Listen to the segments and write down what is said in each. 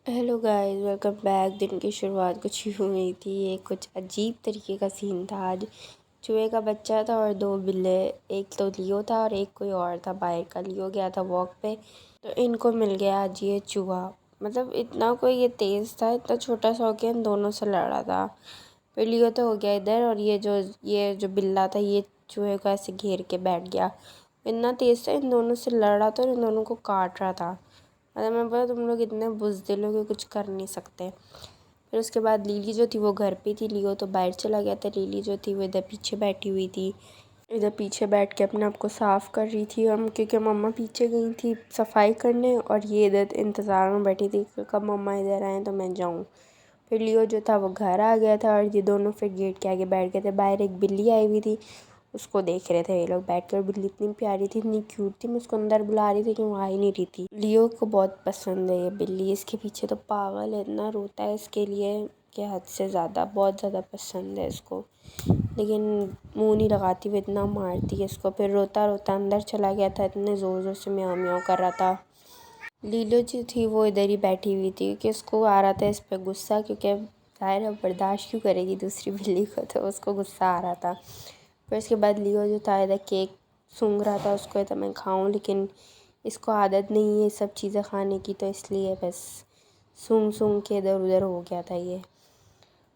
Hello guys, welcome back. दिन की शुरुआत कुछ यूँ हुई थी। ये कुछ अजीब तरीके का सीन था। आज चूहे का बच्चा था और दो बिल्ले, एक तो लियो था और एक कोई और था। बाहर का लियो गया था वॉक पे, तो इनको मिल गया आज ये चूहा। मतलब इतना कोई ये तेज़ था, इतना छोटा सा हो के इन दोनों से लड़ा था। फिर लियो तो हो गया इधर, और ये जो बिल्ला था ये चूहे को ऐसे घेर के बैठ गया। इतना तेज़ था, इन दोनों से लड़ रहा था और इन दोनों को काट रहा था। मतलब मैं बोला, तुम लोग इतने बुज़दिल हो कि कुछ कर नहीं सकते। फिर उसके बाद लीली जो थी वो घर पे थी, लियो तो बाहर चला गया था। लीली जो थी वो इधर पीछे बैठी हुई थी, इधर पीछे बैठ के अपने आप को साफ़ कर रही थी। हम क्योंकि मम्मा पीछे गई थी सफाई करने और ये इधर इंतज़ार में बैठी थी कि कब मम्मा इधर आए तो मैं जाऊँ। फिर लियो जो था वो घर आ गया था और ये दोनों फिर गेट के आगे बैठ गए थे। बाहर एक बिल्ली आई हुई थी, उसको देख रहे थे ये लोग बैठ कर। बिल्ली इतनी प्यारी थी, इतनी क्यूट थी, मैं उसको अंदर बुला रही थी कि वो आ ही नहीं रही थी। लियो को बहुत पसंद है ये बिल्ली, इसके पीछे तो पागल है, इतना रोता है इसके लिए कि हद से ज़्यादा, बहुत ज़्यादा पसंद है इसको। लेकिन मुँह नहीं लगाती, वो इतना मारती है इसको। फिर रोता रोता अंदर चला गया था, इतने ज़ोर ज़ोर से म्याऊं म्याऊं कर रहा था। लीलो जो थी वो इधर ही बैठी हुई थी कि उसको आ रहा था इस पर गुस्सा, क्योंकि ज़ाहिर है बर्दाश्त क्यों करेगी दूसरी बिल्ली को, तो उसको गुस्सा आ रहा था। फिर उसके बाद लियो जो था इधर केक सूंघ रहा था, उसको तो मैं खाऊं, लेकिन इसको आदत नहीं है ये सब चीज़ें खाने की, तो इसलिए बस सूंघ सूंघ के इधर उधर हो गया था ये।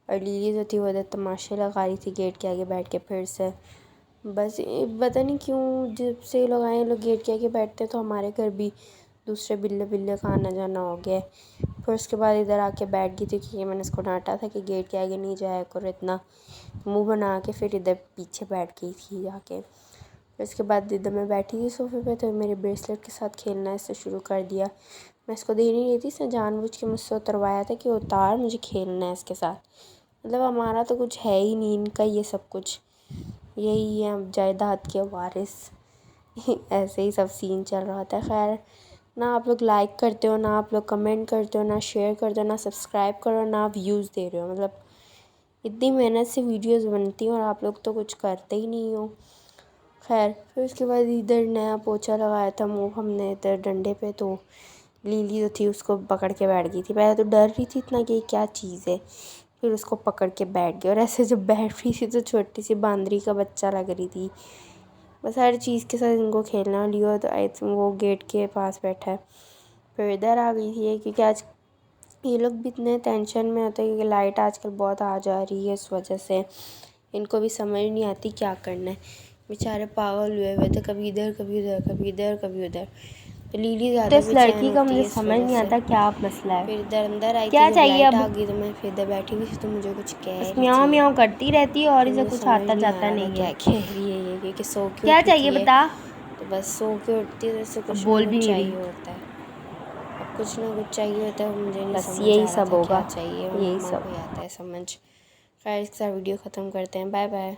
और लीली जो थी वो इधर तमाशे लगा रही थी गेट के आगे बैठ के। फिर से बस पता नहीं क्यों जब से ये लोग आए, लोग गेट के आगे बैठते तो हमारे घर भी दूसरे बिल्ले बिल्ले का आना जाना हो गया। फिर उसके बाद इधर आके बैठ गई थी कि मैंने इसको डांटा था कि गेट के आगे नहीं जाया करो, इतना मुंह बना के फिर इधर पीछे बैठ गई थी जाके। फिर उसके बाद इधर मैं बैठी थी सोफे पे, तो मेरे ब्रेसलेट के साथ खेलना इससे शुरू कर दिया। मैं इसको दे नहीं रही थी, इसने जानबूझ के मुझसे उतरवाया था कि उतार, मुझे खेलना है इसके साथ। मतलब हमारा तो कुछ है ही नहीं, इनका ये सब कुछ, यही है अब जायदाद के वारिस। ऐसे ही सब सीन चल रहा था। खैर, ना आप लोग लाइक करते हो, ना आप लोग कमेंट करते हो, ना शेयर करते हो, ना सब्सक्राइब करो, ना व्यूज़ दे रहे हो। मतलब इतनी मेहनत से वीडियोस बनती हैं और आप लोग तो कुछ करते ही नहीं हो। खैर, फिर उसके बाद इधर नया पोछा लगाया था मुँह हमने इधर डंडे पे, तो लीली जो थी उसको पकड़ के बैठ गई थी। पहले तो डर रही थी इतना कि ये क्या चीज़ है, फिर उसको पकड़ के बैठ गई। और ऐसे जब बैठ रही थी तो छोटी सी बांदरी का बच्चा लग रही थी। बस हर चीज़ के साथ इनको खेलना लियो, तो आई थिंक वो गेट के पास बैठा है। फिर इधर आ गई थी क्योंकि आज ये लोग भी इतने टेंशन में होते हैं क्योंकि लाइट आजकल बहुत आ जा रही है, इस वजह से इनको भी समझ नहीं आती क्या करना है। बेचारे पागल हुए हुए थे, कभी इधर कभी उधर, कभी इधर कभी उधर। तो लीली ज़्यादा इस बेचैन लड़की का होती मुझे है इस समझ वजह नहीं से। आता क्या मसला है। फिर इधर अंदर आई थी क्या जब चाहिए लाइट अब। आ गई, तो मैं फिर इधर बैठी हुई थी, तो मुझे कुछ कह बस रही म्याऊं थी। म्याऊं करती रहती है और फिर इसे मुझे कुछ समझ आता नहीं आ जाता रहा था नहीं क्या है। कह रही है ये, क्योंकि सो के क्या उठी चाहिए थी ये, बता। तो बस सो के उठती है तो इससे अब कुछ ना बोल भी कुछ नहीं रही। चाहिए होता है। अब कुछ ना कुछ चाहिए होता है, मुझे नहीं बस समझ यही आ रहा सब था क्या होगा, चाहिए, यही मम्मा को सब। ही आता है समझ। खैर, इसका वीडियो ख़त्म करते हैं। Bye bye.